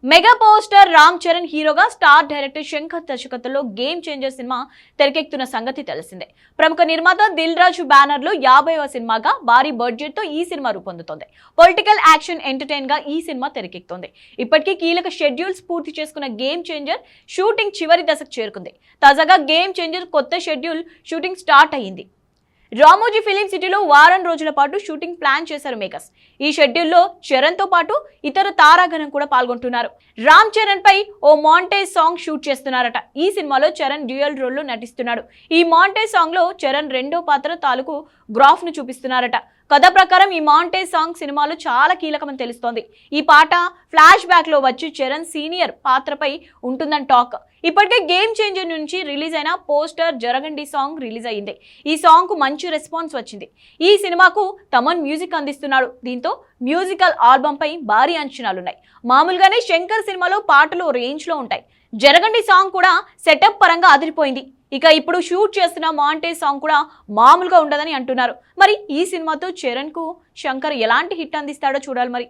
Mega power star Ram Charan హీరోగా star director Shankar దర్శకత్వంలో game changer cinema తెరకెక్కుతున్న సంగతి తెలిసిందే. ప్రముఖ నిర్మాత దిల్ రాజు బ్యానర్ లో 50వ సినిమాగా భారీ బడ్జెట్ తో ఈ సినిమా రూపొందుతోంది. పొలిటికల్ యాక్షన్ ఎంటర్టైన్ గా ఈ సినిమా తెరకెక్కుతోంది. ఇప్పటికీ కీలక షెడ్యూల్స్ పూర్తి చేసుకున్న గేమ్ చేంజర్ షూటింగ్ చివరి దశకు చేరుకుంది. తాజాగా గేమ్ చేంజర్ కొత్త షెడ్యూల్ షూటింగ్ స్టార్ట్ అయ్యింది. రామోజీ ఫిలిం సిటీలో వారం రోజుల పాటు షూటింగ్ ప్లాన్ చేశారు మేకర్స్. ఈ షెడ్యూల్లో చరణ్ తో పాటు ఇతర తారాగణం కూడా పాల్గొంటున్నారు. రామ్ చరణ్ పై ఓ మాంటేజ్ సాంగ్ షూట్ చేస్తున్నారట. ఈ సినిమాలో చరణ్ డ్యూయల్ రోల్ లో నటిస్తున్నాడు. ఈ మాంటేజ్ సాంగ్ లో చరణ్ రెండో పాత్ర తాలూకు గ్రాఫ్ ను చూపిస్తున్నారట. కథ ప్రకారం ఈ మాంటేజ్ సాంగ్ సినిమాలో చాలా కీలకమని తెలుస్తోంది. ఈ పాట ఫ్లాష్ బ్యాక్ లో వచ్చి చరణ్ సీనియర్ పాత్రపై ఉంటుందని టాక్. ఇప్పటికే గేమ్ చేంజర్ నుంచి రిలీజ్ అయిన పోస్టర్ జరగండి సాంగ్ రిలీజ్ అయ్యింది. ఈ సాంగ్ కు మంచి రెస్పాన్స్ వచ్చింది. ఈ సినిమాకు తమన్ మ్యూజిక్ అందిస్తున్నాడు. దీంతో మ్యూజికల్ ఆల్బమ్ పై భారీ అంచనాలున్నాయి. మామూలుగానే శంకర్ సినిమాలో పాటలు రేంజ్ లో ఉంటాయి. జరగండి సాంగ్ కూడా సెటప్ పరంగా అదిరిపోయింది. ఇక ఇప్పుడు షూట్ చేస్తున్న మాంటేజ్ సాంగ్ కూడా మామూలుగా ఉండదని అంటున్నారు. మరి ఈ సినిమాతో చరణ్ కు శంకర్ ఎలాంటి హిట్ అందిస్తాడో చూడాలి మరి.